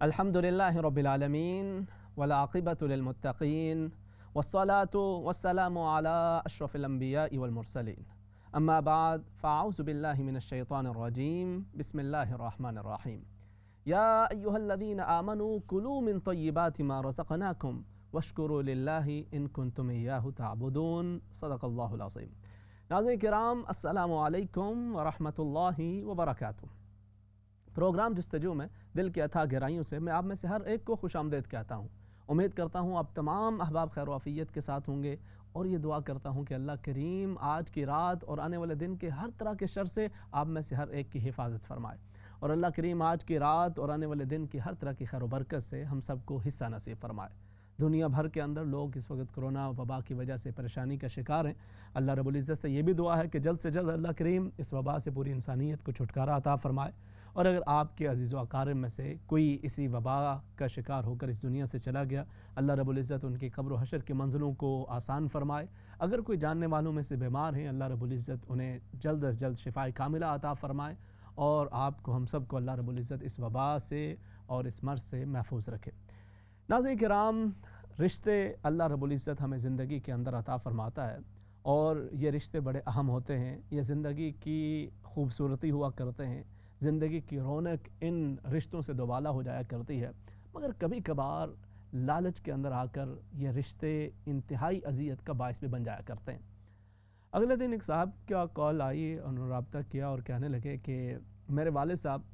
الحمد لله رب العالمين والعاقبة للمتقين والصلاة والسلام على أشرف الأنبياء والمرسلين أما بعد فأعوذ بالله من الشيطان الرجيم بسم الله الرحمن الرحيم يا أيها الذين آمنوا كلوا من طيبات ما رزقناكم واشكروا لله إن كنتم إياه تعبدون صدق الله العظيم۔ ناظرین کرام السلام علیکم ورحمۃ اللہ وبرکاتہ۔ پروگرام جستجو میں دل کی اتھا گہرائیوں سے میں آپ میں سے ہر ایک کو خوش آمدید کہتا ہوں۔ امید کرتا ہوں آپ تمام احباب خیر و عافیت کے ساتھ ہوں گے، اور یہ دعا کرتا ہوں کہ اللہ کریم آج کی رات اور آنے والے دن کے ہر طرح کے شر سے آپ میں سے ہر ایک کی حفاظت فرمائے، اور اللہ کریم آج کی رات اور آنے والے دن کی ہر طرح کی خیر و برکت سے ہم سب کو حصہ نصیب فرمائے۔ دنیا بھر کے اندر لوگ اس وقت کرونا وبا کی وجہ سے پریشانی کا شکار ہیں۔ اللہ رب العزت سے یہ بھی دعا ہے کہ جلد سے جلد اللہ کریم اس وبا سے پوری انسانیت کو چھٹکارا عطا فرمائے، اور اگر آپ کے عزیز و اقارب میں سے کوئی اسی وبا کا شکار ہو کر اس دنیا سے چلا گیا، اللہ رب العزت ان کی قبر و حشر کے منزلوں کو آسان فرمائے۔ اگر کوئی جاننے والوں میں سے بیمار ہیں، اللہ رب العزت انہیں جلد از جلد شفائے کاملہ عطا فرمائے، اور آپ کو ہم سب کو اللہ رب العزت اس وبا سے اور اس مرض سے محفوظ رکھے۔ ناظرین کرام، رشتے اللہ رب العزت ہمیں زندگی کے اندر عطا فرماتا ہے، اور یہ رشتے بڑے اہم ہوتے ہیں، یہ زندگی کی خوبصورتی ہوا کرتے ہیں، زندگی کی رونق ان رشتوں سے دوبالا ہو جایا کرتی ہے، مگر کبھی کبھار لالچ کے اندر آ کر یہ رشتے انتہائی اذیت کا باعث بھی بن جایا کرتے ہیں۔ اگلے دن ایک صاحب کا کال آئی، انہوں نے رابطہ کیا اور کہنے لگے کہ میرے والد صاحب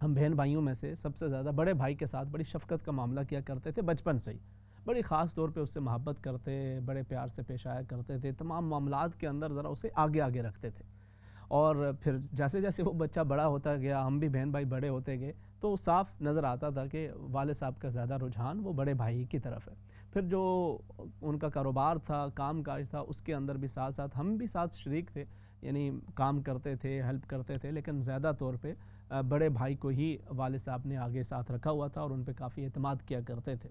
ہم بہن بھائیوں میں سے سب سے زیادہ بڑے بھائی کے ساتھ بڑی شفقت کا معاملہ کیا کرتے تھے بچپن سے ہی، بڑی خاص طور پہ اس سے محبت کرتے، بڑے پیار سے پیش آیا کرتے تھے، تمام معاملات کے اندر ذرا اسے آگے آگے رکھتے تھے۔ اور پھر جیسے جیسے وہ بچہ بڑا ہوتا گیا، ہم بھی بہن بھائی بڑے ہوتے گئے، تو صاف نظر آتا تھا کہ والد صاحب کا زیادہ رجحان وہ بڑے بھائی کی طرف ہے۔ پھر جو ان کا کاروبار تھا، کام کاج تھا، اس کے اندر بھی ساتھ ساتھ ہم بھی ساتھ شریک تھے، یعنی کام کرتے تھے، ہیلپ کرتے تھے، لیکن زیادہ طور پہ بڑے بھائی کو ہی والد صاحب نے آگے ساتھ رکھا ہوا تھا، اور ان پہ کافی اعتماد کیا کرتے تھے۔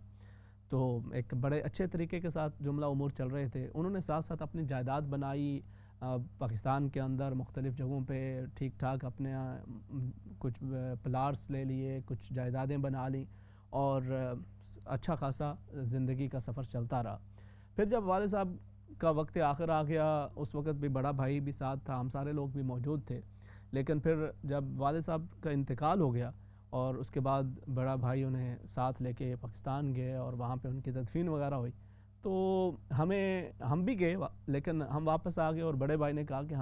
تو ایک بڑے اچھے طریقے کے ساتھ جملہ امور چل رہے تھے۔ انہوں نے ساتھ ساتھ اپنی جائیداد بنائی، پاکستان کے اندر مختلف جگہوں پہ ٹھیک ٹھاک اپنے کچھ پلاٹس لے لیے، کچھ جائیدادیں بنا لیں، اور اچھا خاصا زندگی کا سفر چلتا رہا۔ پھر جب والد صاحب کا وقت آخر آ گیا، اس وقت بھی بڑا بھائی بھی ساتھ تھا، ہم سارے لوگ بھی موجود تھے، لیکن پھر جب والد صاحب کا انتقال ہو گیا اور اس کے بعد بڑا بھائی انہیں ساتھ لے کے پاکستان گئے، اور وہاں پہ ان کی تدفین وغیرہ ہوئی، تو ہم بھی گئے، لیکن ہم واپس آ گئے، اور بڑے بھائی نے کہا کہ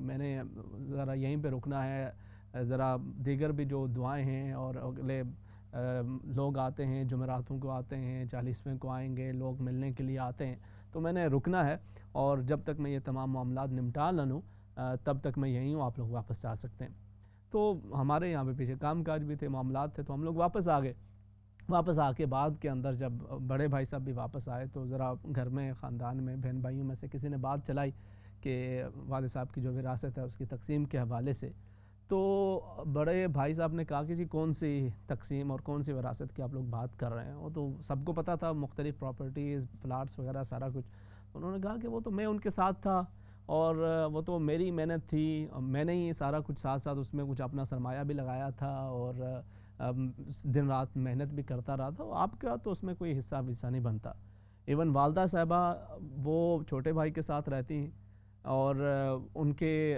میں نے ذرا یہیں پہ رکنا ہے، ذرا دیگر بھی جو دعائیں ہیں، اور اگلے لوگ آتے ہیں، جمعراتوں کو آتے ہیں، 40ویں کو آئیں گے، لوگ ملنے کے لیے آتے ہیں، تو میں نے رکنا ہے، اور جب تک میں یہ تمام معاملات نمٹا نہ لوں تب تک میں یہیں ہوں، آپ لوگ واپس جا سکتے ہیں۔ تو ہمارے یہاں پہ پیچھے کام کاج بھی تھے، معاملات تھے، تو ہم لوگ واپس آ گئے۔ واپس آ کے بعد کے اندر جب بڑے بھائی صاحب بھی واپس آئے، تو ذرا گھر میں، خاندان میں، بہن بھائیوں میں سے کسی نے بات چلائی کہ والد صاحب کی جو وراثت ہے اس کی تقسیم کے حوالے سے، تو بڑے بھائی صاحب نے کہا کہ جی کون سی تقسیم اور کون سی وراثت کی آپ لوگ بات کر رہے ہیں؟ وہ تو سب کو پتہ تھا، مختلف پراپرٹیز، پلاٹس وغیرہ سارا کچھ۔ انہوں نے کہا کہ وہ تو میں ان کے ساتھ تھا، اور وہ تو میری محنت تھی، میں نے ہی سارا کچھ ساتھ ساتھ اس میں کچھ اپنا سرمایہ بھی لگایا تھا، اور دن رات محنت بھی کرتا رہا تھا، آپ کا تو اس میں کوئی حصہ نہیں بنتا۔ ایون والدہ صاحبہ وہ چھوٹے بھائی کے ساتھ رہتی ہیں، اور ان کے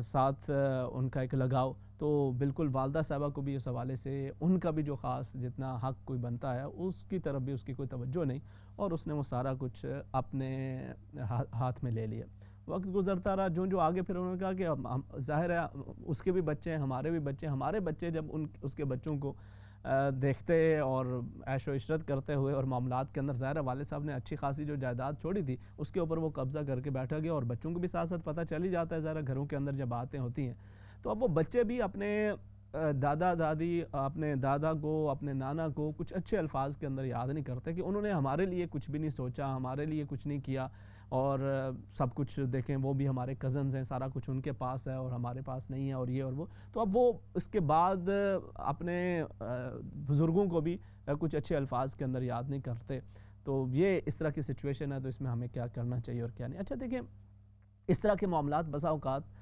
ساتھ ان کا ایک لگاؤ، تو بالکل والدہ صاحبہ کو بھی اس حوالے سے ان کا بھی جو خاص جتنا حق کوئی بنتا ہے اس کی طرف بھی اس کی کوئی توجہ نہیں، اور اس نے وہ سارا کچھ اپنے ہاتھ میں لے لیا۔ وقت گزرتا رہا، جو آگے، پھر انہوں نے کہا کہ ظاہر ہے اس کے بھی بچے ہیں، ہمارے بھی بچے ہیں، ہمارے بچے جب اس کے بچوں کو دیکھتے اور عیش و عشرت کرتے ہوئے اور معاملات کے اندر، ظاہر ہے والد صاحب نے اچھی خاصی جو جائیداد چھوڑی تھی اس کے اوپر وہ قبضہ کر کے بیٹھا گیا، اور بچوں کو بھی ساتھ ساتھ پتہ چل ہی جاتا ہے، ظاہر گھروں کے اندر جب باتیں ہوتی ہیں، تو اب وہ بچے بھی اپنے دادا دادی، اپنے دادا کو، اپنے نانا کو کچھ اچھے الفاظ کے اندر یاد نہیں کرتے کہ انہوں نے ہمارے لیے کچھ بھی نہیں سوچا، ہمارے لیے کچھ نہیں کیا، اور سب کچھ دیکھیں وہ بھی ہمارے کزنز ہیں، سارا کچھ ان کے پاس ہے اور ہمارے پاس نہیں ہے، اور یہ اور وہ، تو اب وہ اس کے بعد اپنے بزرگوں کو بھی کچھ اچھے الفاظ کے اندر یاد نہیں کرتے۔ تو یہ اس طرح کی سچویشن ہے، تو اس میں ہمیں کیا کرنا چاہیے اور کیا نہیں۔ اچھا دیکھیں، اس طرح کے معاملات بسا اوقات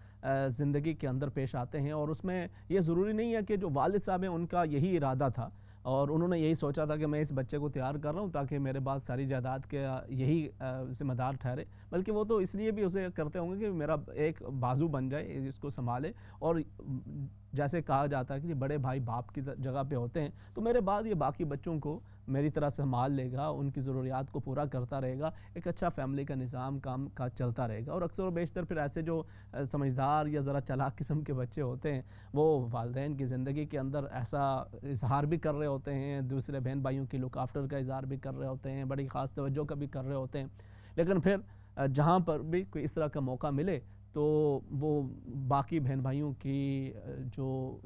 زندگی کے اندر پیش آتے ہیں، اور اس میں یہ ضروری نہیں ہے کہ جو والد صاحب ہیں ان کا یہی ارادہ تھا اور انہوں نے یہی سوچا تھا کہ میں اس بچے کو تیار کر رہا ہوں تاکہ میرے بعد ساری جائیداد کے یہی ذمہ دار ٹھہرے، بلکہ وہ تو اس لیے بھی اسے کرتے ہوں گے کہ میرا ایک بازو بن جائے، اس کو سنبھالے، اور جیسے کہا جاتا ہے کہ بڑے بھائی باپ کی جگہ پہ ہوتے ہیں، تو میرے بعد یہ باقی بچوں کو میری طرح سنبھال لے گا، ان کی ضروریات کو پورا کرتا رہے گا، ایک اچھا فیملی کا نظام کام کا چلتا رہے گا۔ اور اکثر و بیشتر پھر ایسے جو سمجھدار یا ذرا چالاک قسم کے بچے ہوتے ہیں، وہ والدین کی زندگی کے اندر ایسا اظہار بھی کر رہے ہوتے ہیں، دوسرے بہن بھائیوں کی لک آفٹر کا اظہار بھی کر رہے ہوتے ہیں، بڑی خاص توجہ کا بھی کر رہے ہوتے ہیں، لیکن پھر جہاں پر بھی کوئی اس طرح کا موقع ملے تو وہ باقی بہن بھائیوں کی جو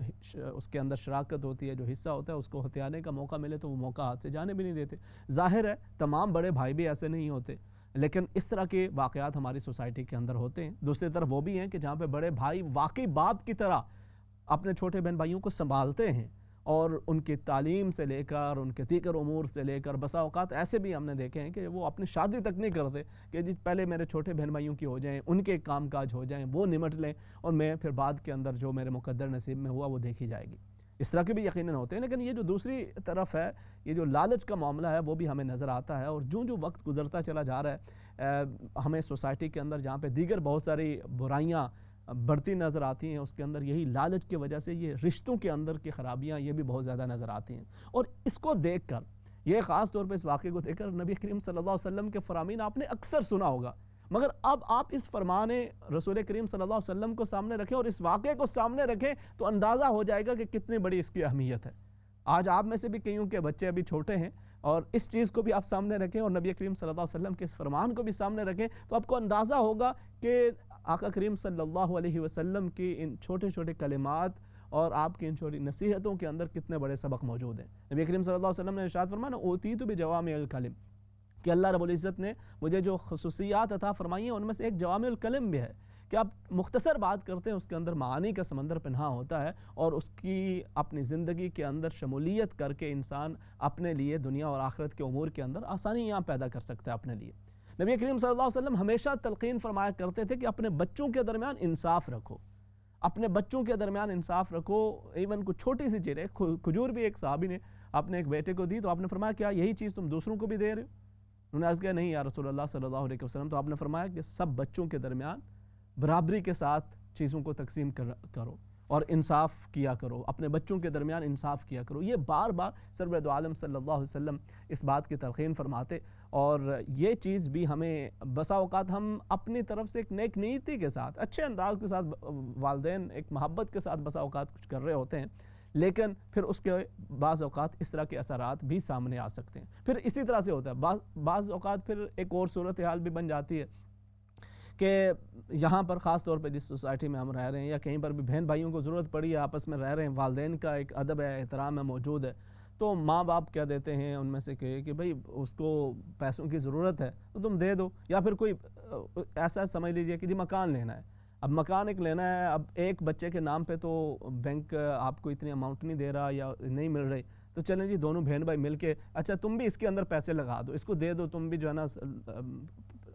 اس کے اندر شراکت ہوتی ہے، جو حصہ ہوتا ہے، اس کو ہتھیانے کا موقع ملے تو وہ موقع ہاتھ سے جانے بھی نہیں دیتے۔ ظاہر ہے تمام بڑے بھائی بھی ایسے نہیں ہوتے، لیکن اس طرح کے واقعات ہماری سوسائٹی کے اندر ہوتے ہیں۔ دوسری طرف وہ بھی ہیں کہ جہاں پہ بڑے بھائی واقعی باپ کی طرح اپنے چھوٹے بہن بھائیوں کو سنبھالتے ہیں، اور ان کی تعلیم سے لے کر ان کے دیگر امور سے لے کر، بسا اوقات ایسے بھی ہم نے دیکھے ہیں کہ وہ اپنی شادی تک نہیں کرتے کہ جی پہلے میرے چھوٹے بہن بھائیوں کی ہو جائیں، ان کے کام کاج ہو جائیں، وہ نمٹ لیں، اور میں پھر بعد کے اندر جو میرے مقدر نصیب میں ہوا وہ دیکھی جائے گی۔ اس طرح کے بھی یقیناً ہوتے ہیں، لیکن یہ جو دوسری طرف ہے، یہ جو لالچ کا معاملہ ہے، وہ بھی ہمیں نظر آتا ہے، اور جو وقت گزرتا چلا جا رہا ہے، ہمیں سوسائٹی کے اندر جہاں پہ دیگر بہت ساری برائیاں بڑھتی نظر آتی ہیں، اس کے اندر یہی لالچ کی وجہ سے یہ رشتوں کے اندر کی خرابیاں یہ بھی بہت زیادہ نظر آتی ہیں۔ اور اس کو دیکھ کر، یہ خاص طور پہ اس واقعے کو دیکھ کر، نبی کریم صلی اللہ علیہ وسلم کے فرامین آپ نے اکثر سنا ہوگا، مگر اب آپ اس فرمان رسول کریم صلی اللہ علیہ وسلم کو سامنے رکھیں اور اس واقعے کو سامنے رکھیں تو اندازہ ہو جائے گا کہ کتنی بڑی اس کی اہمیت ہے۔ آج آپ میں سے بھی کئیوں کے بچے ابھی چھوٹے ہیں، اور اس چیز کو بھی آپ سامنے رکھیں اور نبی کریم صلی اللہ علیہ وسلم کے اس فرمان کو بھی سامنے رکھیں تو آپ کو اندازہ ہوگا کہ آقا کریم صلی اللہ علیہ وسلم کی ان چھوٹے چھوٹے کلمات اور آپ کی ان چھوٹی نصیحتوں کے اندر کتنے بڑے سبق موجود ہیں۔ نبی کریم صلی اللہ علیہ وسلم نے ارشاد فرمایا، اوتیت بجوامع الکلم، کہ اللہ رب العزت نے مجھے جو خصوصیات عطا فرمائی ہیں ان میں سے ایک جوامع الکلم بھی ہے، کہ آپ مختصر بات کرتے ہیں، اس کے اندر معانی کا سمندر پنہا ہوتا ہے، اور اس کی اپنی زندگی کے اندر شمولیت کر کے انسان اپنے لیے دنیا اور آخرت کے امور کے اندر آسانیاں پیدا کر سکتا ہے اپنے لیے۔ نبی کریم صلی اللہ علیہ وسلم ہمیشہ تلقین فرمایا کرتے تھے کہ اپنے بچوں کے درمیان انصاف رکھو، اپنے بچوں کے درمیان انصاف رکھو۔ ایون کچھ چھوٹی سی چیز، کھجور بھی ایک صحابی نے اپنے ایک بیٹے کو دی تو آپ نے فرمایا کیا یہی چیز تم دوسروں کو بھی دے رہے ہو؟ انہوں نے عرض کیا نہیں یا رسول اللہ صلی اللہ علیہ وسلم، تو آپ نے فرمایا کہ سب بچوں کے درمیان برابری کے ساتھ چیزوں کو تقسیم کرو اور انصاف کیا کرو، اپنے بچوں کے درمیان انصاف کیا کرو۔ یہ بار بار سرور دو عالم صلی اللہ علیہ وسلم اس بات کی تلقین فرماتے، اور یہ چیز بھی ہمیں بسا اوقات ہم اپنی طرف سے ایک نیک نیتی کے ساتھ، اچھے انداز کے ساتھ، والدین ایک محبت کے ساتھ بسا اوقات کچھ کر رہے ہوتے ہیں، لیکن پھر اس کے بعض اوقات اس طرح کے اثرات بھی سامنے آ سکتے ہیں۔ پھر اسی طرح سے ہوتا ہے، بعض اوقات پھر ایک اور صورتحال بھی بن جاتی ہے کہ یہاں پر خاص طور پہ جس سوسائٹی میں ہم رہ رہے ہیں یا کہیں پر بھی بہن بھائیوں کو ضرورت پڑی ہے، آپس میں رہ رہے ہیں، والدین کا ایک ادب ہے، احترام ہے، موجود ہے، تو ماں باپ کیا دیتے ہیں ان میں سے کہ بھئی اس کو پیسوں کی ضرورت ہے تو تم دے دو، یا پھر کوئی ایسا سمجھ لیجئے کہ جی مکان لینا ہے، اب مکان ایک لینا ہے، اب ایک بچے کے نام پہ تو بینک آپ کو اتنی اماؤنٹ نہیں دے رہا یا نہیں مل رہی، تو چلیں جی دونوں بہن بھائی مل کے اچھا تم بھی اس کے اندر پیسے لگا دو، اس کو دے دو، تم بھی جو ہے نا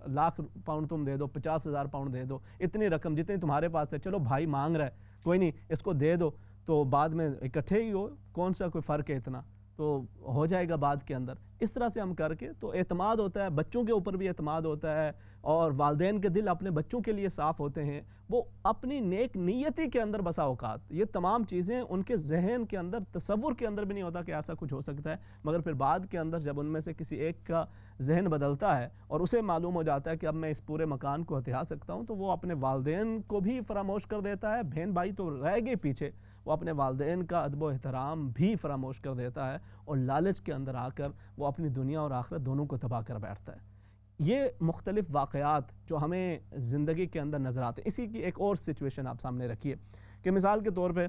£1,00,000 تم دے دو، 50,000 پاؤنڈ دے دو، اتنی رقم جتنی تمہارے پاس ہے، چلو بھائی مانگ رہا ہے کوئی نہیں اس کو دے دو، تو بعد میں اکٹھے ہی ہو، کون سا کوئی فرق ہے اتنا، تو ہو جائے گا بعد کے اندر۔ اس طرح سے ہم کر کے تو اعتماد ہوتا ہے، بچوں کے اوپر بھی اعتماد ہوتا ہے، اور والدین کے دل اپنے بچوں کے لیے صاف ہوتے ہیں، وہ اپنی نیک نیتی کے اندر بسا اوقات یہ تمام چیزیں ان کے ذہن کے اندر، تصور کے اندر بھی نہیں ہوتا کہ ایسا کچھ ہو سکتا ہے، مگر پھر بعد کے اندر جب ان میں سے کسی ایک کا ذہن بدلتا ہے اور اسے معلوم ہو جاتا ہے کہ اب میں اس پورے مکان کو ہتھیا سکتا ہوں، تو وہ اپنے والدین کو بھی فراموش کر دیتا ہے، بہن بھائی تو رہ گئے پیچھے، وہ اپنے والدین کا ادب و احترام بھی فراموش کر دیتا ہے، اور لالچ کے اندر آ کر وہ اپنی دنیا اور آخرت دونوں کو تباہ کر بیٹھتا ہے۔ یہ مختلف واقعات جو ہمیں زندگی کے اندر نظر آتے ہیں، اسی کی ایک اور سچویشن آپ سامنے رکھیے کہ مثال کے طور پہ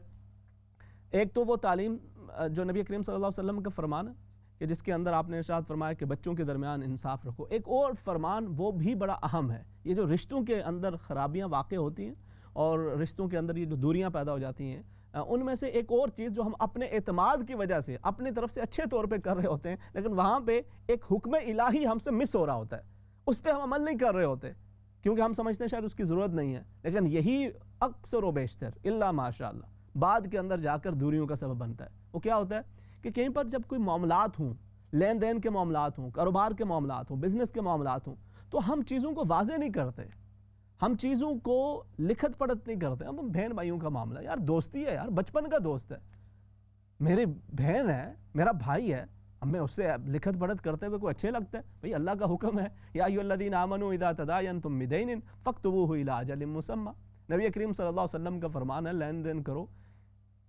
ایک تو وہ تعلیم جو نبی کریم صلی اللہ علیہ وسلم کا فرمان ہے کہ جس کے اندر آپ نے ارشاد فرمایا کہ بچوں کے درمیان انصاف رکھو، ایک اور فرمان وہ بھی بڑا اہم ہے۔ یہ جو رشتوں کے اندر خرابیاں واقع ہوتی ہیں اور رشتوں کے اندر یہ جو دوریاں پیدا ہو جاتی ہیں، ان میں سے ایک اور چیز جو ہم اپنے اعتماد کی وجہ سے اپنی طرف سے اچھے طور پہ کر رہے ہوتے ہیں، لیکن وہاں پہ ایک حکم الہی ہم سے مس ہو رہا ہوتا ہے، اس پہ ہم عمل نہیں کر رہے ہوتے کیونکہ ہم سمجھتے ہیں شاید اس کی ضرورت نہیں ہے، لیکن یہی اکثر و بیشتر الا ماشاء اللہ بعد کے اندر جا کر دوریوں کا سبب بنتا ہے۔ وہ کیا ہوتا ہے کہ کہیں پر جب کوئی معاملات ہوں، لین دین کے معاملات ہوں، کاروبار کے معاملات ہوں، بزنس کے معاملات ہوں، تو ہم چیزوں کو واضح نہیں کرتے، ہم چیزوں کو لکھت پڑھت نہیں کرتے. ہم بہن بھائیوں کا معاملہ یار دوستی ہے، یار بچپن کا دوست ہے، میری بہن ہے، میرا بھائی ہے، ہم میں اس سے لکھت پڑھت کرتے ہوئے کوئی اچھے لگتا ہے؟ بھئی اللہ کا حکم ہے یا ایھا الذین آمنوا اذا تداینتم بدین فاکتبوہ الی اجل مسمی. نبی کریم صلی اللہ علیہ وسلم کا فرمان ہے لین دین کرو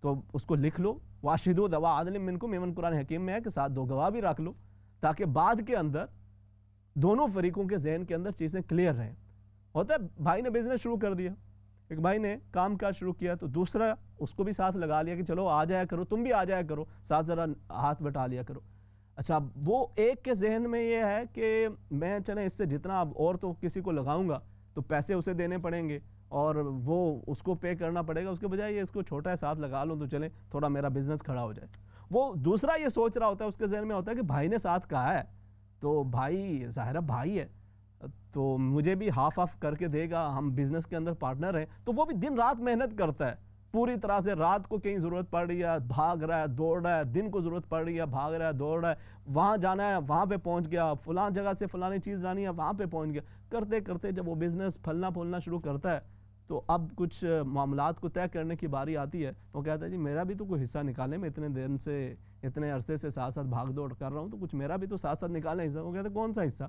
تو اس کو لکھ لو. واشہدوا ذوی عدل منکم، ایون قرآن حکیم میں ہے کہ ساتھ 2 گواہ بھی رکھ لو تاکہ بعد کے اندر دونوں فریقوں کے ذہن کے اندر چیزیں کلیئر رہیں. ہوتا ہے بھائی نے بزنس شروع کر دیا، ایک بھائی نے کام کاج شروع کیا تو دوسرا اس کو بھی ساتھ لگا لیا کہ چلو آ جایا کرو، تم بھی آ جایا کرو، ساتھ ذرا ہاتھ بٹا لیا کرو. اچھا وہ ایک کے ذہن میں یہ ہے کہ میں چلیں اس سے جتنا اب اور تو کسی کو لگاؤں گا تو پیسے اسے دینے پڑیں گے اور وہ اس کو پے کرنا پڑے گا، اس کے بجائے یہ اس کو چھوٹا ہے ساتھ لگا لوں تو چلیں تھوڑا میرا بزنس کھڑا ہو جائے. وہ دوسرا یہ سوچ رہا ہوتا ہے، اس کے ذہن میں ہوتا ہے کہ بھائی نے ساتھ کہا ہے تو بھائی ظاہرہ بھائی ہے تو مجھے بھی ہاف آف کر کے دے گا، ہم بزنس کے اندر پارٹنر ہیں. تو وہ بھی دن رات محنت کرتا ہے پوری طرح سے، رات کو کہیں ضرورت پڑ رہی ہے بھاگ رہا ہے دوڑ رہا ہے، دن کو ضرورت پڑ رہی ہے بھاگ رہا ہے دوڑ رہا ہے، وہاں جانا ہے وہاں پہ پہنچ گیا، فلاں جگہ سے فلانی چیز لانی ہے وہاں پہ پہنچ گیا. کرتے کرتے جب وہ بزنس پھلنا پھولنا شروع کرتا ہے تو اب کچھ معاملات کو طے کرنے کی باری آتی ہے تو کہتا ہے جی میرا بھی تو کوئی حصہ نکالیں، میں اتنے دن سے اتنے عرصے سے ساتھ ساتھ بھاگ دوڑ کر رہا ہوں تو کچھ میرا بھی تو ساتھ ساتھ نکالیں حصہ. وہ کہتا ہے کون سا حصہ؟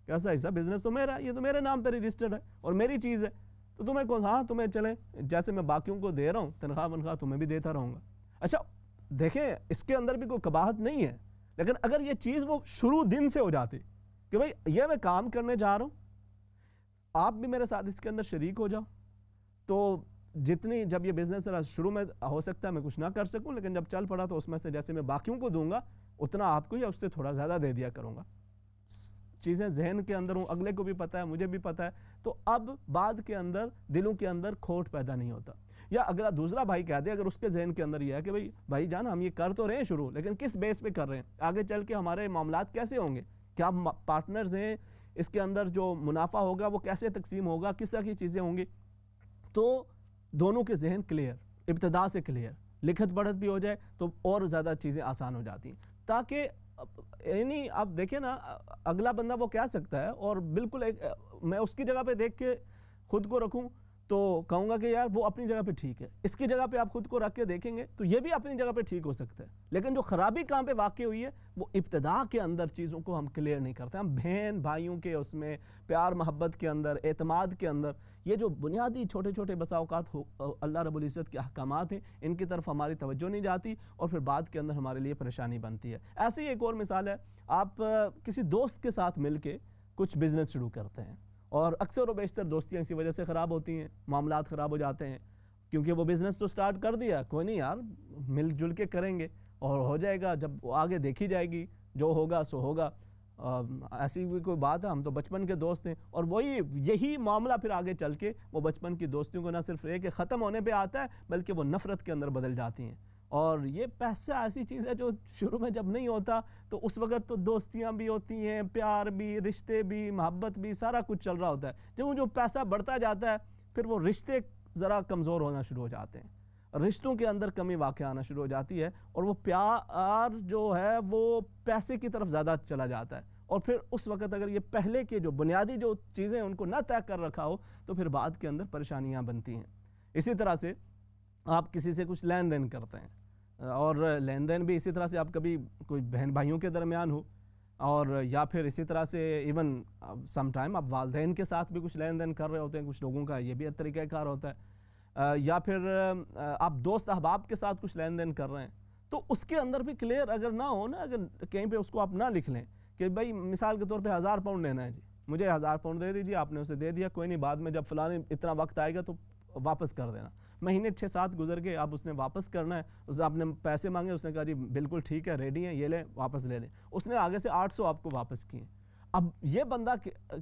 کیسا حصہ؟ بزنس تو میرا ہے، یہ تو میرے نام پہ رجسٹرڈ ہے اور میری چیز ہے تو تمہیں کون؟ ہاں تمہیں چلیں جیسے میں باقیوں کو دے رہا ہوں تنخواہ ونخواہ تمہیں بھی دیتا رہوں گا. اچھا دیکھیں اس کے اندر بھی کوئی قباحت نہیں ہے، لیکن اگر یہ چیز وہ شروع دن سے ہو جاتی کہ بھئی یہ میں کام کرنے جا رہا ہوں آپ بھی میرے ساتھ اس کے اندر شریک ہو جاؤ، تو جتنی جب یہ بزنس شروع میں ہو سکتا ہے میں کچھ نہ کر سکوں لیکن جب چل پڑا تو اس میں سے جیسے میں باقیوں کو دوں گا اتنا آپ کو یا اس سے تھوڑا زیادہ دے دیا کروں گا. چیزیں ذہن کے اندر ہوں، اگلے کو بھی پتہ ہے مجھے بھی پتہ ہے، تو اب بعد کے اندر دلوں کے اندر کھوٹ پیدا نہیں ہوتا. یا اگر دوسرا بھائی کہہ دے، اگر اس کے ذہن کے اندر یہ ہے کہ بھائی جان ہم یہ کر تو رہے ہیں شروع لیکن کس بیس پہ کر رہے ہیں، آگے چل کے ہمارے معاملات کیسے ہوں گے، کیا پارٹنرز ہیں، اس کے اندر جو منافع ہوگا وہ کیسے تقسیم ہوگا، کس طرح کی چیزیں ہوں گی، تو دونوں کے ذہن کلیئر، ابتدا سے کلیئر، لکھت پڑھت بھی ہو جائے تو اور زیادہ چیزیں آسان ہو جاتی ہیں. تاکہ یعنی آپ دیکھیں نا اگلا بندہ وہ کہہ سکتا ہے اور بالکل میں اس کی جگہ پہ دیکھ کے خود کو رکھوں تو کہوں گا کہ یار وہ اپنی جگہ پہ ٹھیک ہے، اس کی جگہ پہ آپ خود کو رکھ کے دیکھیں گے تو یہ بھی اپنی جگہ پہ ٹھیک ہو سکتا ہے. لیکن جو خرابی کہاں پہ واقع ہوئی ہے وہ ابتدا کے اندر چیزوں کو ہم کلیئر نہیں کرتے. ہم بہن بھائیوں کے اس میں پیار محبت کے اندر، اعتماد کے اندر، یہ جو بنیادی چھوٹے چھوٹے بسا اوقات اللہ رب العزت کے احکامات ہیں ان کی طرف ہماری توجہ نہیں جاتی اور پھر بعد کے اندر ہمارے لیے پریشانی بنتی ہے. ایسے ہی ایک اور مثال ہے، آپ کسی دوست کے ساتھ مل کے کچھ بزنس شروع کرتے ہیں اور اکثر و بیشتر دوستیاں اسی وجہ سے خراب ہوتی ہیں، معاملات خراب ہو جاتے ہیں کیونکہ وہ بزنس تو سٹارٹ کر دیا، کوئی نہیں یار مل جل کے کریں گے اور ہو جائے گا، جب آگے دیکھی جائے گی جو ہوگا سو ہوگا. ایسی بھی کوئی بات ہے، ہم تو بچپن کے دوست ہیں اور وہی یہی معاملہ پھر آگے چل کے وہ بچپن کی دوستیوں کو نہ صرف ایک ختم ہونے پہ آتا ہے بلکہ وہ نفرت کے اندر بدل جاتی ہیں. اور یہ پیسہ ایسی چیز ہے جو شروع میں جب نہیں ہوتا تو اس وقت تو دوستیاں بھی ہوتی ہیں، پیار بھی، رشتے بھی، محبت بھی، سارا کچھ چل رہا ہوتا ہے. جو پیسہ بڑھتا جاتا ہے پھر وہ رشتے ذرا کمزور ہونا شروع ہو جاتے ہیں، رشتوں کے اندر کمی واقع آنا شروع ہو جاتی ہے اور وہ پیار جو ہے وہ پیسے کی طرف زیادہ چلا جاتا ہے. اور پھر اس وقت اگر یہ پہلے کے جو بنیادی جو چیزیں ان کو نہ طے کر رکھا ہو تو پھر بعد کے اندر پریشانیاں بنتی ہیں. اسی طرح سے آپ کسی سے کچھ لین دین کرتے ہیں اور لین دین بھی اسی طرح سے آپ کبھی کوئی بہن بھائیوں کے درمیان ہو اور یا پھر اسی طرح سے ایون سم ٹائم آپ والدین کے ساتھ بھی کچھ لین دین کر رہے ہوتے ہیں، کچھ لوگوں کا یہ بھی طریقہ کار ہوتا ہے، یا پھر آپ دوست احباب کے ساتھ کچھ لین دین کر رہے ہیں تو اس کے اندر بھی کلیئر اگر نہ ہو نا، اگر کہیں پہ اس کو آپ نہ لکھ لیں کہ بھائی مثال کے طور پہ 1000 پاؤنڈ لینا ہے، جی مجھے 1000 پاؤنڈ دے دیجیے، آپ نے اسے دے دیا، کوئی نہیں بعد میں جب فلاں اتنا وقت آئے گا تو واپس کر دینا. مہینے 6-7 گزر گئے، اب اس نے واپس کرنا ہے، اس آپ نے پیسے مانگے، اس نے کہا جی بالکل ٹھیک ہے ریڈی ہیں، یہ لیں واپس لے لیں، اس نے آگے سے 800 آپ کو واپس کیے. اب یہ بندہ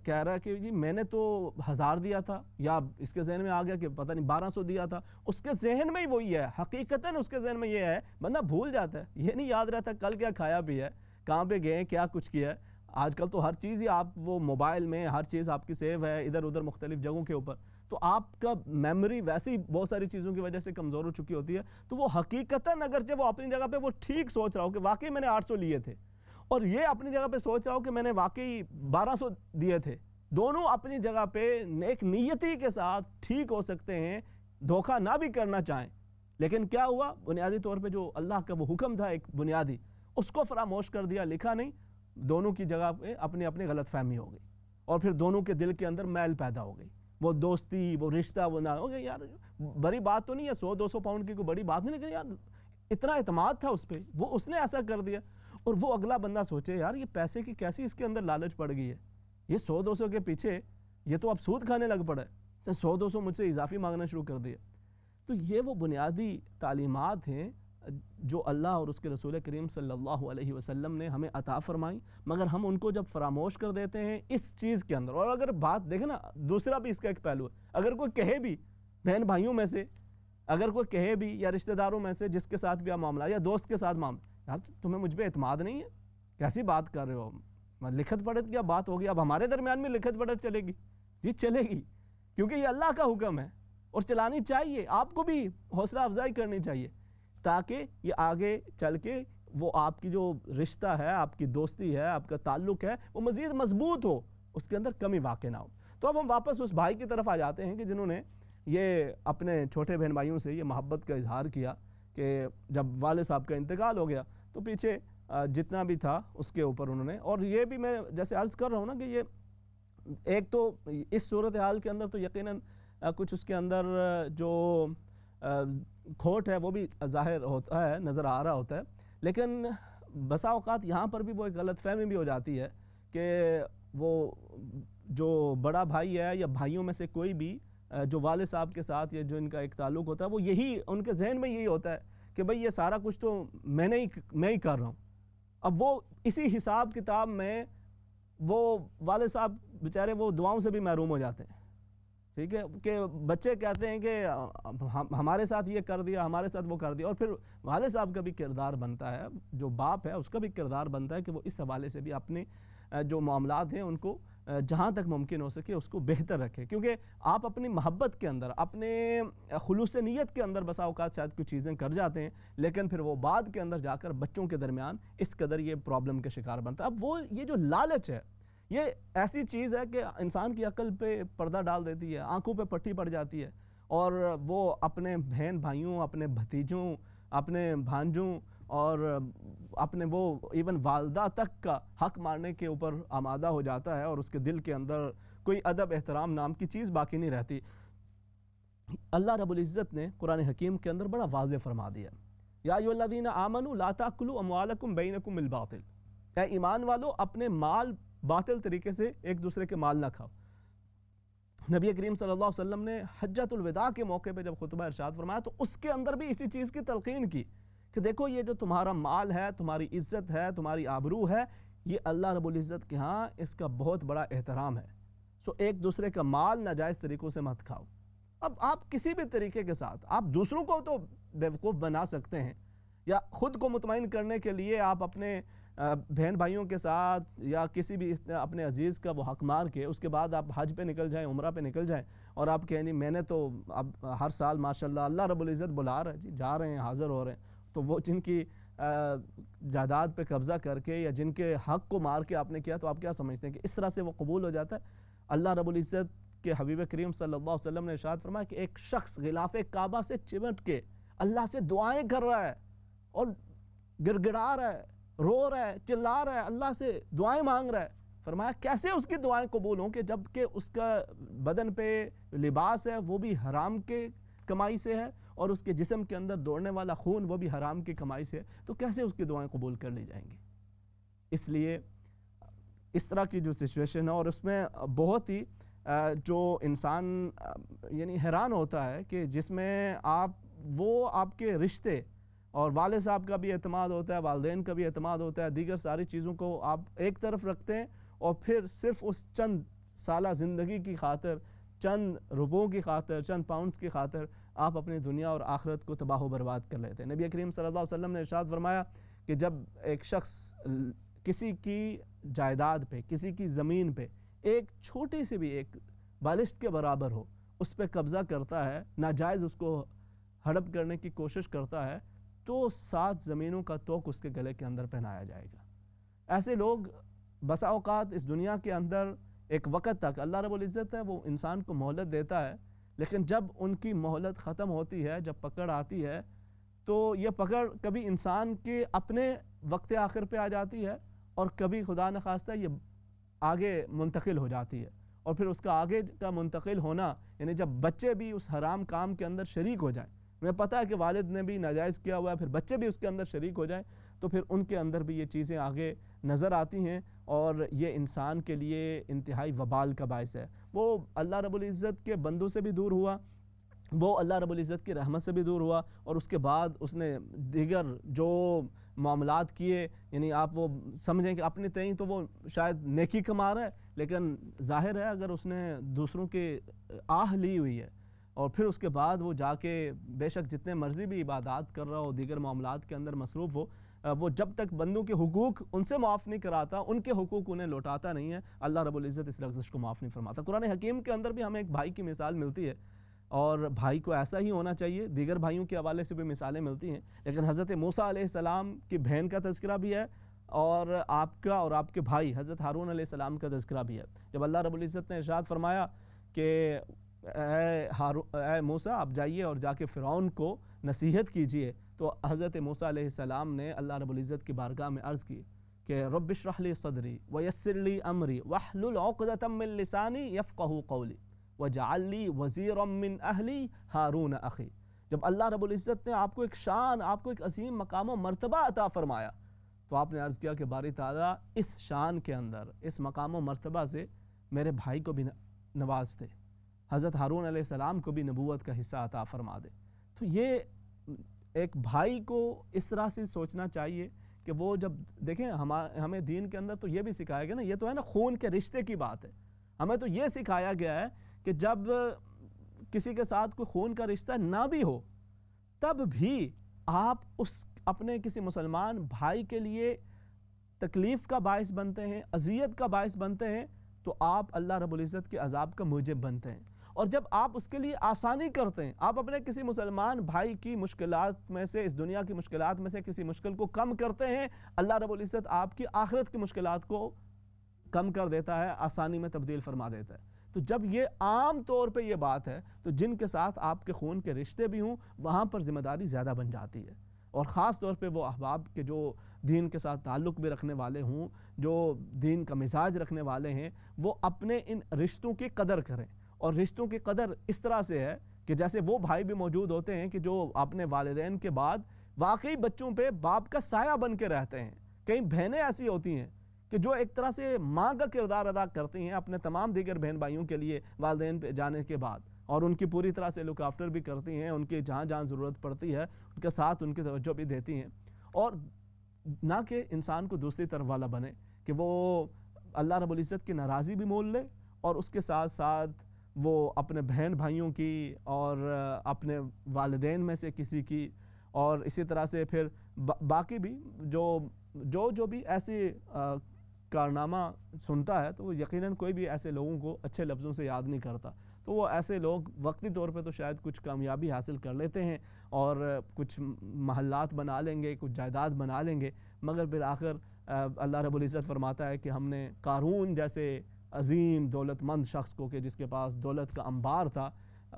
کہہ رہا ہے کہ جی میں نے تو 1000 دیا تھا، یا اس کے ذہن میں آ گیا کہ پتہ نہیں 1200 دیا تھا، اس کے ذہن میں ہی وہی ہے، حقیقتاً اس کے ذہن میں یہ ہے، بندہ بھول جاتا ہے، یہ نہیں یاد رہتا کل کیا کھایا بھی ہے، کہاں پہ گئے، کیا کچھ کیا ہے. آج کل تو ہر چیز ہی آپ وہ موبائل میں ہر چیز آپ کی سیو ہے ادھر ادھر مختلف جگہوں کے اوپر، تو آپ کا میموری ویسے ہی بہت ساری چیزوں کی وجہ سے کمزور ہو چکی ہوتی ہے. تو وہ حقیقتاً اگرچہ وہ اپنی جگہ پہ وہ ٹھیک سوچ رہا ہو کہ واقعی میں نے 800 لیے تھے، اور یہ اپنی جگہ پہ سوچ رہا ہو کہ میں نے واقعی 1200 دیے تھے، دونوں اپنی جگہ پہ ایک نیتی کے ساتھ ٹھیک ہو سکتے ہیں، دھوکہ نہ بھی کرنا چاہیں، لیکن کیا ہوا؟ بنیادی طور پہ جو اللہ کا وہ حکم تھا ایک بنیادی، اس کو فراموش کر دیا، لکھا نہیں. دونوں کی جگہ پہ اپنی اپنی غلط فہمی ہو گئی، اور پھر دونوں کے دل کے اندر میل پیدا ہو گئی. وہ دوستی، وہ رشتہ، وہ نہ ہو گیا. یار بڑی بات تو نہیں ہے، 100-200 پاؤنڈ کی کوئی بڑی بات نہیں، لیکن یار اتنا اعتماد تھا اس پہ، وہ اس نے ایسا کر دیا. اور وہ اگلا بندہ سوچے یار یہ پیسے کی کیسی اس کے اندر لالچ پڑ گئی ہے، یہ 100-200 کے پیچھے یہ تو اب سود کھانے لگ پڑا ہے، اس نے 100-200 مجھ سے اضافی مانگنا شروع کر دیا. تو یہ وہ بنیادی تعلیمات ہیں جو اللہ اور اس کے رسول کریم صلی اللہ علیہ وسلم نے ہمیں عطا فرمائی، مگر ہم ان کو جب فراموش کر دیتے ہیں اس چیز کے اندر. اور اگر بات دیکھیں نا، دوسرا بھی اس کا ایک پہلو ہے. اگر کوئی کہے بھی بہن بھائیوں میں سے، اگر کوئی کہے بھی یا رشتہ داروں میں سے جس کے ساتھ بھی آپ معاملہ یا دوست کے ساتھ معاملہ، یار تمہیں مجھ پہ اعتماد نہیں ہے، کیسی بات کر رہے ہو، لکھت پڑھت کیا بات ہوگی، اب ہمارے درمیان میں لکھت پڑھت چلے گی؟ جی چلے گی، کیونکہ یہ اللہ کا حکم ہے اور چلانی چاہیے. آپ کو بھی حوصلہ افزائی کرنی چاہیے تاکہ یہ آگے چل کے وہ آپ کی جو رشتہ ہے، آپ کی دوستی ہے، آپ کا تعلق ہے، وہ مزید مضبوط ہو، اس کے اندر کمی واقع نہ ہو. تو اب ہم واپس اس بھائی کی طرف آ جاتے ہیں کہ جنہوں نے یہ اپنے چھوٹے بہن بھائیوں سے یہ محبت کا اظہار کیا کہ جب والد صاحب کا انتقال ہو گیا تو پیچھے جتنا بھی تھا اس کے اوپر انہوں نے، اور یہ بھی میں جیسے عرض کر رہا ہوں نا کہ یہ ایک تو اس صورتحال کے اندر تو یقیناً کچھ اس کے اندر جو کھوٹ ہے وہ بھی ظاہر ہوتا ہے، نظر آ رہا ہوتا ہے، لیکن بسا اوقات یہاں پر بھی وہ ایک غلط فہمی بھی ہو جاتی ہے کہ وہ جو بڑا بھائی ہے یا بھائیوں میں سے کوئی بھی جو والد صاحب کے ساتھ یا جو ان کا ایک تعلق ہوتا ہے، وہ یہی ان کے ذہن میں یہی ہوتا ہے کہ بھئی یہ سارا کچھ تو میں ہی کر رہا ہوں. اب وہ اسی حساب کتاب میں وہ والد صاحب بیچارے وہ دعاؤں سے بھی محروم ہو جاتے ہیں. ٹھیک ہے کہ بچے کہتے ہیں کہ ہمارے ساتھ یہ کر دیا، ہمارے ساتھ وہ کر دیا، اور پھر والد صاحب کا بھی کردار بنتا ہے، جو باپ ہے اس کا بھی کردار بنتا ہے کہ وہ اس حوالے سے بھی اپنے جو معاملات ہیں ان کو جہاں تک ممکن ہو سکے اس کو بہتر رکھے. کیونکہ آپ اپنی محبت کے اندر، اپنے خلوص نیت کے اندر بسا اوقات شاید کچھ چیزیں کر جاتے ہیں، لیکن پھر وہ بعد کے اندر جا کر بچوں کے درمیان اس قدر یہ پرابلم کے شکار بنتا ہے. اب وہ یہ جو لالچ ہے، یہ ایسی چیز ہے کہ انسان کی عقل پہ پردہ ڈال دیتی ہے، آنکھوں پہ پٹی پڑ جاتی ہے، اور وہ اپنے بہن بھائیوں، اپنے بھتیجوں، اپنے بھانجوں اور اپنے وہ ایون والدہ تک کا حق مارنے کے اوپر آمادہ ہو جاتا ہے، اور اس کے دل کے اندر کوئی ادب احترام نام کی چیز باقی نہیں رہتی. اللہ رب العزت نے قرآن حکیم کے اندر بڑا واضح فرما دیا، یا ایھا الذین آمنوا لا تاکلوا اموالکم بینکم بالباطل، اے ایمان والو اپنے مال باطل طریقے سے ایک دوسرے کے مال نہ کھاؤ. نبی کریم صلی اللہ علیہ وسلم نے حجۃ الوداع کے موقع پہ جب خطبہ ارشاد فرمایا تو اس کے اندر بھی اسی چیز کی تلقین کی کہ دیکھو یہ جو تمہارا مال ہے، تمہاری عزت ہے، تمہاری آبرو ہے، یہ اللہ رب العزت کے ہاں اس کا بہت بڑا احترام ہے. سو ایک دوسرے کا مال ناجائز طریقوں سے مت کھاؤ. اب آپ کسی بھی طریقے کے ساتھ آپ دوسروں کو تو بیوقوف بنا سکتے ہیں، یا خود کو مطمئن کرنے کے لیے آپ اپنے بہن بھائیوں کے ساتھ یا کسی بھی اپنے عزیز کا وہ حق مار کے اس کے بعد آپ حج پہ نکل جائیں، عمرہ پہ نکل جائیں، اور آپ کہیں نہیں میں نے تو اب ہر سال ماشاءاللہ اللہ رب العزت بلا رہا ہے جی، جا رہے ہیں، حاضر ہو رہے ہیں. تو وہ جن کی جائیداد پہ قبضہ کر کے یا جن کے حق کو مار کے آپ نے کیا، تو آپ کیا سمجھتے ہیں کہ اس طرح سے وہ قبول ہو جاتا ہے؟ اللہ رب العزت کے حبیب کریم صلی اللہ علیہ وسلم نے ارشاد فرمایا کہ ایک شخص غلاف کعبہ سے چمٹ کے اللہ سے دعائیں کر رہا ہے اور گڑگڑا رہا ہے، رو رہا ہے، چلا رہا ہے، اللہ سے دعائیں مانگ رہا ہے، فرمایا کیسے اس کی دعائیں قبول ہوں کہ جب کہ اس کا بدن پہ لباس ہے وہ بھی حرام کے کمائی سے ہے، اور اس کے جسم کے اندر دوڑنے والا خون وہ بھی حرام کی کمائی سے ہے، تو کیسے اس کی دعائیں قبول کر لی جائیں گی؟ اس لیے اس طرح کی جو سچویشن ہے، اور اس میں بہت ہی جو انسان یعنی حیران ہوتا ہے کہ جس میں آپ کے رشتے اور والد صاحب کا بھی اعتماد ہوتا ہے، والدین کا بھی اعتماد ہوتا ہے، دیگر ساری چیزوں کو آپ ایک طرف رکھتے ہیں، اور پھر صرف اس چند سالہ زندگی کی خاطر، چند روپوں کی خاطر، چند پاؤنڈز کی خاطر آپ اپنی دنیا اور آخرت کو تباہ و برباد کر لیتے ہیں. نبی کریم صلی اللہ علیہ وسلم نے ارشاد فرمایا کہ جب ایک شخص کسی کی جائیداد پہ، کسی کی زمین پہ ایک چھوٹی سی بھی ایک بالشت کے برابر ہو، اس پہ قبضہ کرتا ہے، ناجائز اس کو ہڑپ کرنے کی کوشش کرتا ہے، تو 7 زمینوں کا توق اس کے گلے کے اندر پہنایا جائے گا۔ ایسے لوگ بسا اوقات اس دنیا کے اندر ایک وقت تک، اللہ رب العزت ہے وہ انسان کو مہلت دیتا ہے، لیکن جب ان کی مہلت ختم ہوتی ہے، جب پکڑ آتی ہے، تو یہ پکڑ کبھی انسان کے اپنے وقت آخر پہ آ جاتی ہے، اور کبھی خدا نخواستہ یہ آگے منتقل ہو جاتی ہے، اور پھر اس کا آگے کا منتقل ہونا، یعنی جب بچے بھی اس حرام کام کے اندر شریک ہو جائیں، ہمیں پتہ ہے کہ والد نے بھی ناجائز کیا ہوا ہے، پھر بچے بھی اس کے اندر شریک ہو جائیں، تو پھر ان کے اندر بھی یہ چیزیں آگے نظر آتی ہیں، اور یہ انسان کے لیے انتہائی وبال کا باعث ہے۔ وہ اللہ رب العزت کے بندوں سے بھی دور ہوا، وہ اللہ رب العزت کی رحمت سے بھی دور ہوا، اور اس کے بعد اس نے دیگر جو معاملات کیے، یعنی آپ وہ سمجھیں کہ اپنے تئیں تو وہ شاید نیکی کما رہا ہے، لیکن ظاہر ہے اگر اس نے دوسروں کے آہ لی ہوئی ہے، اور پھر اس کے بعد وہ جا کے بے شک جتنے مرضی بھی عبادات کر رہا ہو، دیگر معاملات کے اندر مصروف ہو، وہ جب تک بندوں کے حقوق ان سے معاف نہیں کراتا، ان کے حقوق انہیں لوٹاتا نہیں ہے، اللہ رب العزت اس لغزش کو معاف نہیں فرماتا۔ قرآن حکیم کے اندر بھی ہمیں ایک بھائی کی مثال ملتی ہے، اور بھائی کو ایسا ہی ہونا چاہیے، دیگر بھائیوں کے حوالے سے بھی مثالیں ملتی ہیں، لیکن حضرت موسیٰ علیہ السلام کی بہن کا تذکرہ بھی ہے، اور آپ کا اور آپ کے بھائی حضرت ہارون علیہ السلام کا تذکرہ بھی ہے۔ جب اللہ رب العزت نے ارشاد فرمایا کہ اے موسیٰ آپ جائیے اور جا کے فرعون کو نصیحت کیجئے، تو حضرت موسیٰ علیہ السلام نے اللہ رب العزت کی بارگاہ میں عرض کی کہ رب اشرح لی صدری ویسر لی امری واحلل عقدۃ من لسانی یفقہوا قولی وجعل لی وزیرا من اہلی ہارون اخی۔ جب اللہ رب العزت نے آپ کو ایک شان، آپ کو ایک عظیم مقام و مرتبہ عطا فرمایا، تو آپ نے عرض کیا کہ باری تعالیٰ اس شان کے اندر، اس مقام و مرتبہ سے میرے بھائی کو بھی نواز دے، حضرت ہارون علیہ السلام کو بھی نبوت کا حصہ عطا فرما دے۔ تو یہ ایک بھائی کو اس طرح سے سوچنا چاہیے کہ وہ جب دیکھیں ہمیں دین کے اندر تو یہ بھی سکھایا گیا نا، یہ تو ہے نا خون کے رشتے کی بات ہے، ہمیں تو یہ سکھایا گیا ہے کہ جب کسی کے ساتھ کوئی خون کا رشتہ نہ بھی ہو، تب بھی آپ اس اپنے کسی مسلمان بھائی کے لیے تکلیف کا باعث بنتے ہیں، اذیت کا باعث بنتے ہیں، تو آپ اللہ رب العزت کے عذاب کا موجب بنتے ہیں۔ اور جب آپ اس کے لیے آسانی کرتے ہیں، آپ اپنے کسی مسلمان بھائی کی مشکلات میں سے، اس دنیا کی مشکلات میں سے کسی مشکل کو کم کرتے ہیں، اللہ رب العزت آپ کی آخرت کی مشکلات کو کم کر دیتا ہے، آسانی میں تبدیل فرما دیتا ہے۔ تو جب یہ عام طور پہ یہ بات ہے، تو جن کے ساتھ آپ کے خون کے رشتے بھی ہوں، وہاں پر ذمہ داری زیادہ بن جاتی ہے، اور خاص طور پہ وہ احباب کے جو دین کے ساتھ تعلق بھی رکھنے والے ہوں، جو دین کا مزاج رکھنے والے ہیں، وہ اپنے ان رشتوں کی قدر کریں۔ اور رشتوں کی قدر اس طرح سے ہے کہ جیسے وہ بھائی بھی موجود ہوتے ہیں کہ جو اپنے والدین کے بعد واقعی بچوں پہ باپ کا سایہ بن کے رہتے ہیں۔ کئی بہنیں ایسی ہوتی ہیں کہ جو ایک طرح سے ماں کا کردار ادا کرتی ہیں اپنے تمام دیگر بہن بھائیوں کے لیے والدین پہ جانے کے بعد، اور ان کی پوری طرح سے لک آفٹر بھی کرتی ہیں، ان کی جہاں جہاں ضرورت پڑتی ہے ان کے ساتھ ان کی توجہ بھی دیتی ہیں، اور نہ کہ انسان کو دوسری طرف والا بنے کہ وہ اللہ رب العزت کی ناراضی بھی مول لے، اور اس کے ساتھ ساتھ وہ اپنے بہن بھائیوں کی اور اپنے والدین میں سے کسی کی، اور اسی طرح سے پھر باقی بھی جو بھی ایسی کارنامہ سنتا ہے، تو وہ یقیناً کوئی بھی ایسے لوگوں کو اچھے لفظوں سے یاد نہیں کرتا، تو وہ ایسے لوگ وقتی طور پہ تو شاید کچھ کامیابی حاصل کر لیتے ہیں اور کچھ محلات بنا لیں گے، کچھ جائیداد بنا لیں گے، مگر بالآخر اللہ رب العزت فرماتا ہے کہ ہم نے قارون جیسے عظیم دولت مند شخص کو، کہ جس کے پاس دولت کا انبار تھا،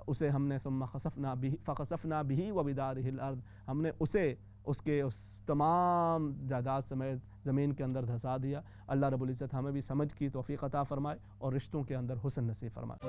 اسے ہم نے ثم فخسفنا به وبداره الارض، ہم نے اسے اس کے اس تمام جائیداد سمیت زمین کے اندر دھسا دیا۔ اللہ رب العزت ہمیں بھی سمجھ کی توفیق عطا فرمائے اور رشتوں کے اندر حسن نصیب فرمائے۔